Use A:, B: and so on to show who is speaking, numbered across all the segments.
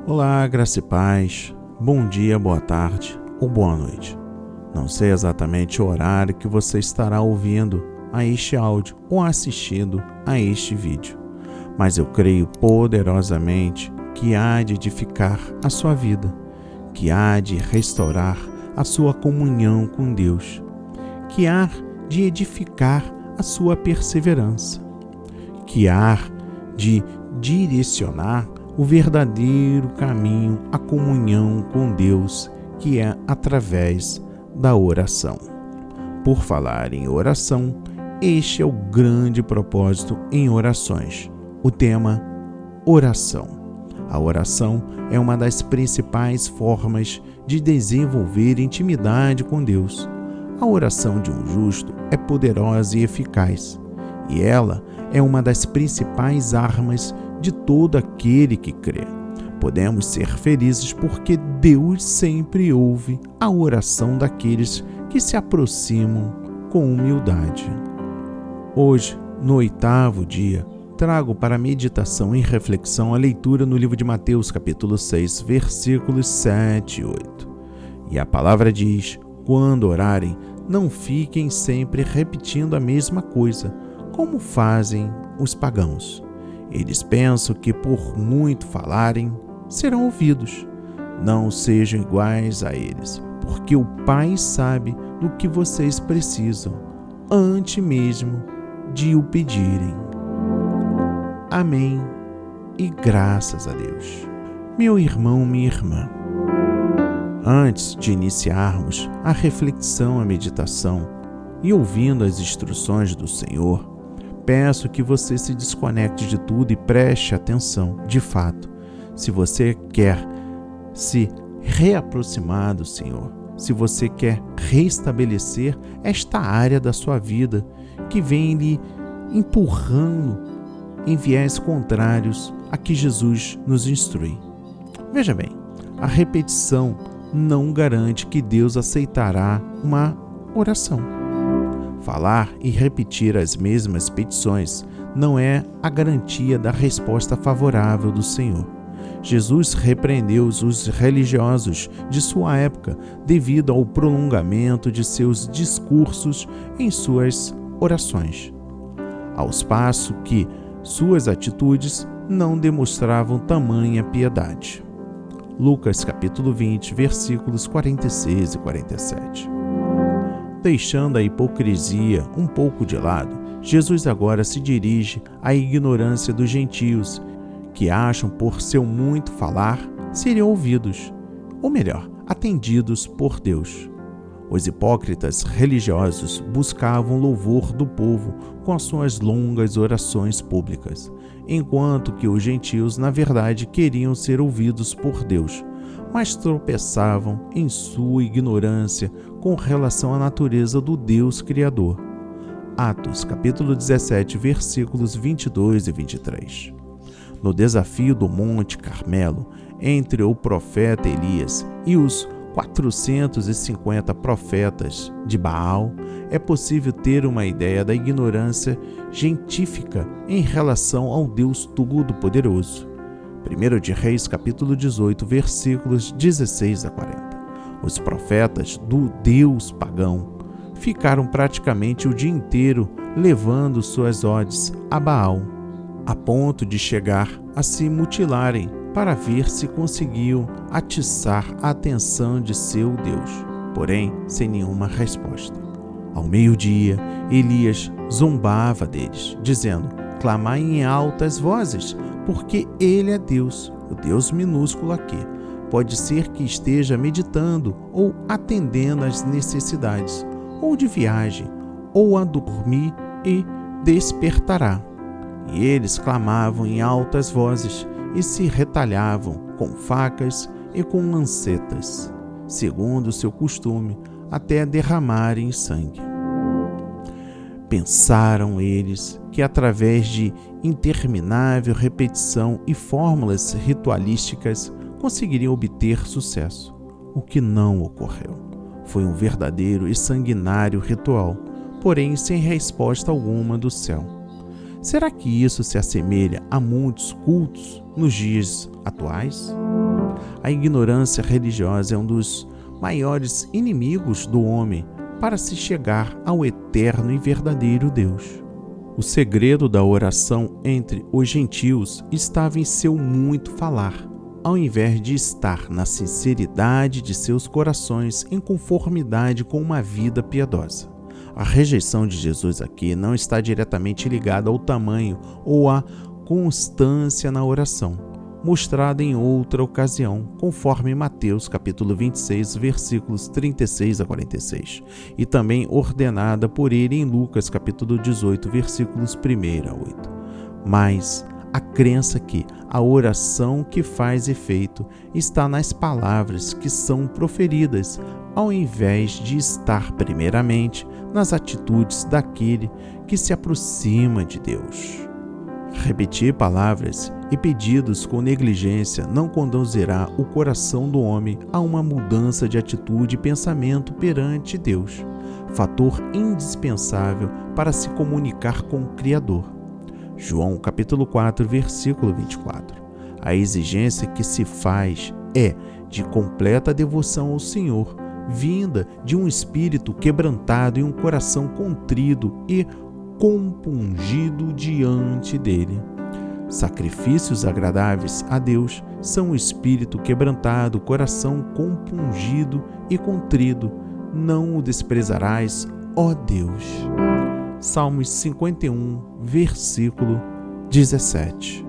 A: Olá, graça e paz, bom dia, boa tarde ou boa noite. Não sei exatamente o horário que você estará ouvindo a este áudio ou assistindo a este vídeo, mas eu creio poderosamente que há de edificar a sua vida, que há de restaurar a sua comunhão com Deus, que há de edificar a sua perseverança, que há de direcionar o verdadeiro caminho à comunhão com Deus, que é através da oração. Por falar em oração, este é o grande propósito em orações. O tema, oração. A oração é uma das principais formas de desenvolver intimidade com Deus. A oração de um justo é poderosa e eficaz, e ela é uma das principais armas de todo aquele que crê. Podemos ser felizes porque Deus sempre ouve a oração daqueles que se aproximam com humildade. Hoje, no 8º dia, trago para meditação e reflexão a leitura no livro de Mateus, capítulo 6, versículos 7 e 8. E a palavra diz: quando orarem, não fiquem sempre repetindo a mesma coisa, como fazem os pagãos. Eles pensam que por muito falarem, serão ouvidos. Não sejam iguais a eles, porque o Pai sabe do que vocês precisam, antes mesmo de o pedirem. Amém e graças a Deus. Meu irmão, minha irmã, antes de iniciarmos a reflexão, a meditação e ouvindo as instruções do Senhor, peço que você se desconecte de tudo e preste atenção. De fato, se você quer se reaproximar do Senhor, se você quer restabelecer esta área da sua vida que vem lhe empurrando em viés contrários a que Jesus nos instrui. Veja bem, a repetição não garante que Deus aceitará uma oração. Falar e repetir as mesmas petições não é a garantia da resposta favorável do Senhor. Jesus repreendeu os religiosos de sua época devido ao prolongamento de seus discursos em suas orações, ao passo que suas atitudes não demonstravam tamanha piedade. Lucas capítulo 20, versículos 46 e 47. Deixando a hipocrisia um pouco de lado, Jesus agora se dirige à ignorância dos gentios, que acham por seu muito falar seriam ouvidos, ou melhor, atendidos por Deus. Os hipócritas religiosos buscavam louvor do povo com as suas longas orações públicas, enquanto que os gentios, na verdade, queriam ser ouvidos por Deus, mas tropeçavam em sua ignorância com relação à natureza do Deus Criador. Atos, capítulo 17, versículos 22 e 23. No desafio do Monte Carmelo, entre o profeta Elias e os 450 profetas de Baal, é possível ter uma ideia da ignorância gentífica em relação ao Deus Todo-Poderoso. 1 de Reis, capítulo 18, versículos 16 a 40. Os profetas do Deus pagão ficaram praticamente o dia inteiro levando suas odes a Baal, a ponto de chegar a se mutilarem para ver se conseguiam atiçar a atenção de seu Deus, porém sem nenhuma resposta. Ao meio-dia, Elias zombava deles, dizendo: clamai em altas vozes, porque ele é Deus, o Deus minúsculo aqui. Pode ser que esteja meditando ou atendendo às necessidades, ou de viagem, ou a dormir e despertará. E eles clamavam em altas vozes e se retalhavam com facas e com lancetas, segundo o seu costume, até derramarem sangue. Pensaram eles que através de interminável repetição e fórmulas ritualísticas conseguiriam obter sucesso, o que não ocorreu. Foi um verdadeiro e sanguinário ritual, porém sem resposta alguma do céu. Será que isso se assemelha a muitos cultos nos dias atuais? A ignorância religiosa é um dos maiores inimigos do homem para se chegar ao eterno e verdadeiro Deus. O segredo da oração entre os gentios estava em seu muito falar, ao invés de estar na sinceridade de seus corações em conformidade com uma vida piedosa. A rejeição de Jesus aqui não está diretamente ligada ao tamanho ou à constância na oração, mostrada em outra ocasião, conforme Mateus capítulo 26, versículos 36 a 46, e também ordenada por ele em Lucas capítulo 18, versículos 1 a 8. Mas a crença que a oração que faz efeito está nas palavras que são proferidas, ao invés de estar primeiramente nas atitudes daquele que se aproxima de Deus. Repetir palavras e pedidos com negligência não conduzirá o coração do homem a uma mudança de atitude e pensamento perante Deus, fator indispensável para se comunicar com o Criador. João capítulo 4, versículo 24. A exigência que se faz é de completa devoção ao Senhor, vinda de um espírito quebrantado e um coração contrido e compungido diante dele. Sacrifícios agradáveis a Deus são o espírito quebrantado, coração compungido e contrido. Não o desprezarás, ó Deus. Salmos 51, versículo 17.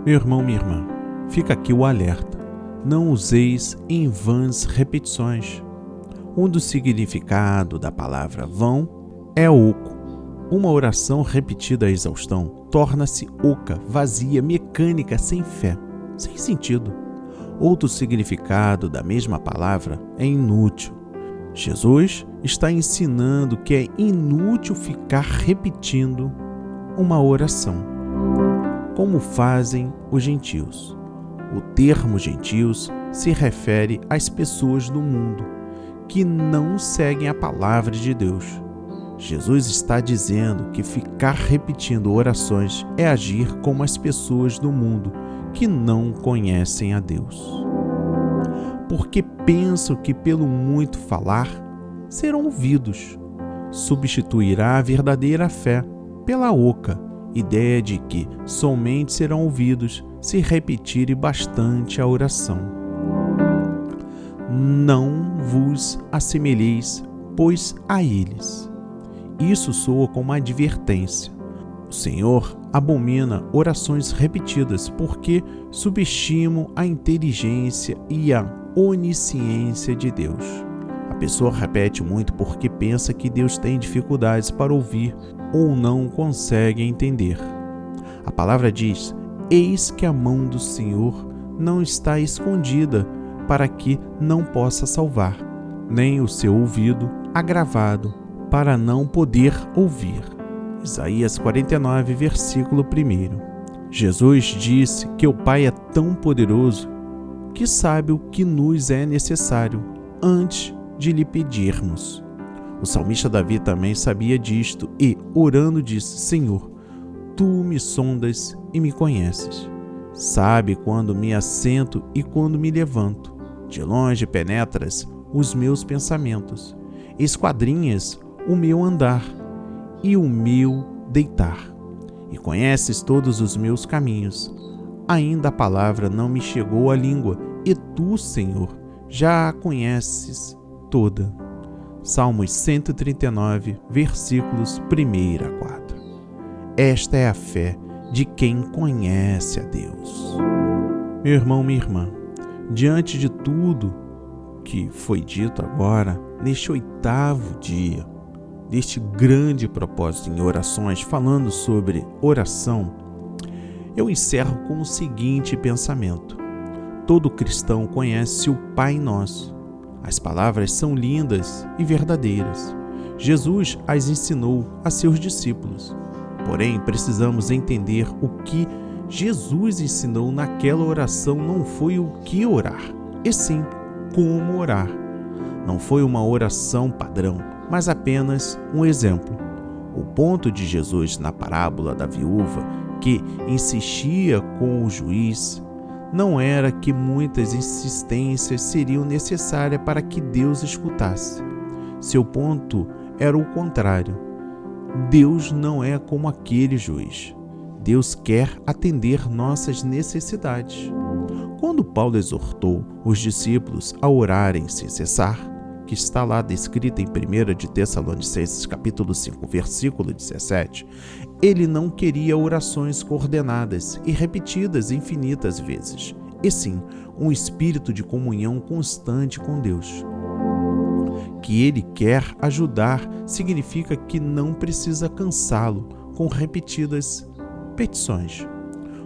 A: Meu irmão, minha irmã, fica aqui o alerta. Não useis em vãs repetições. Um dos significados da palavra vão é oco. Uma oração repetida à exaustão torna-se oca, vazia, mecânica, sem fé, sem sentido. Outro significado da mesma palavra é inútil. Jesus está ensinando que é inútil ficar repetindo uma oração, como fazem os gentios. O termo gentios se refere às pessoas do mundo que não seguem a palavra de Deus. Jesus está dizendo que ficar repetindo orações é agir como as pessoas do mundo que não conhecem a Deus. Porque pensam que pelo muito falar serão ouvidos. Substituirá a verdadeira fé pela oca, ideia de que somente serão ouvidos se repetirem bastante a oração. Não vos assemelheis, pois, a eles. Isso soa como uma advertência. O Senhor abomina orações repetidas porque subestimam a inteligência e a onisciência de Deus. A pessoa repete muito porque pensa que Deus tem dificuldades para ouvir ou não consegue entender. A palavra diz: eis que a mão do Senhor não está escondida para que não possa salvar, nem o seu ouvido agravado para não poder ouvir. Isaías 49, versículo 1. Jesus disse que o Pai é tão poderoso que sabe o que nos é necessário antes de lhe pedirmos. O salmista Davi também sabia disto e, orando, disse: Senhor, Tu me sondas e me conheces. Sabe quando me assento e quando me levanto. De longe penetras os meus pensamentos. Esquadrinhas o meu andar e o meu deitar. E conheces todos os meus caminhos. Ainda a palavra não me chegou à língua, e Tu, Senhor, já a conheces toda. Salmos 139, versículos 1 a 4. Esta é a fé de quem conhece a Deus. Meu irmão, minha irmã, diante de tudo que foi dito agora, neste 8º dia, deste grande propósito em orações, falando sobre oração, eu encerro com o seguinte pensamento. Todo cristão conhece o Pai Nosso. As palavras são lindas e verdadeiras. Jesus as ensinou a seus discípulos. Porém, precisamos entender o que Jesus ensinou naquela oração não foi o que orar, e sim como orar. Não foi uma oração padrão, mas apenas um exemplo. O ponto de Jesus na parábola da viúva que insistia com o juiz, não era que muitas insistências seriam necessárias para que Deus escutasse. Seu ponto era o contrário. Deus não é como aquele juiz. Deus quer atender nossas necessidades. Quando Paulo exortou os discípulos a orarem sem cessar, que está lá descrita em 1 de Tessalonicenses capítulo 5, versículo 17, ele não queria orações coordenadas e repetidas infinitas vezes, e sim um espírito de comunhão constante com Deus. Que ele quer ajudar significa que não precisa cansá-lo com repetidas petições.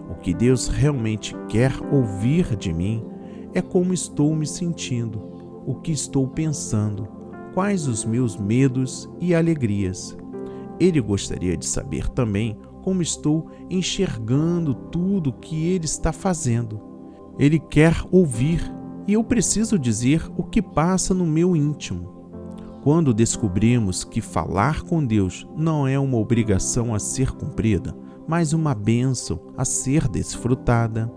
A: O que Deus realmente quer ouvir de mim é como estou me sentindo, o que estou pensando, quais os meus medos e alegrias. Ele gostaria de saber também como estou enxergando tudo o que ele está fazendo. Ele quer ouvir e eu preciso dizer o que passa no meu íntimo. Quando descobrimos que falar com Deus não é uma obrigação a ser cumprida, mas uma bênção a ser desfrutada,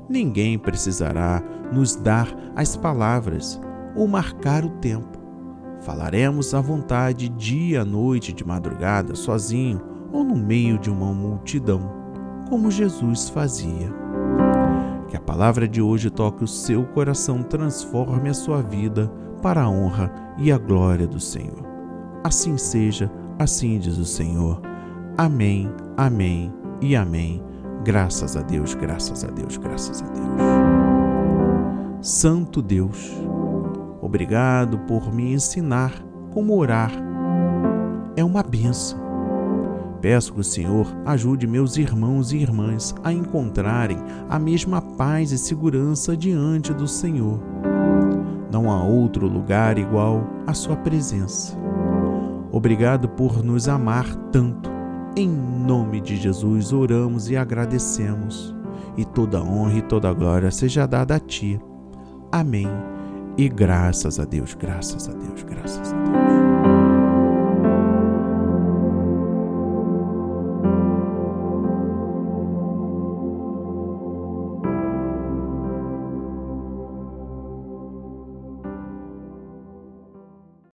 A: ninguém precisará nos dar as palavras ou marcar o tempo. Falaremos à vontade dia, noite, de madrugada, sozinho ou no meio de uma multidão, como Jesus fazia. Que a palavra de hoje toque o seu coração, transforme a sua vida para a honra e a glória do Senhor. Assim seja, assim diz o Senhor. Amém, amém e amém. Graças a Deus, graças a Deus, graças a Deus. Santo Deus, obrigado por me ensinar como orar. É uma bênção. Peço que o Senhor ajude meus irmãos e irmãs a encontrarem a mesma paz e segurança diante do Senhor. Não há outro lugar igual à sua presença. Obrigado por nos amar tanto. Em nome de Jesus oramos e agradecemos. E toda honra e toda glória seja dada a Ti. Amém. E graças a Deus, graças a Deus, graças a Deus.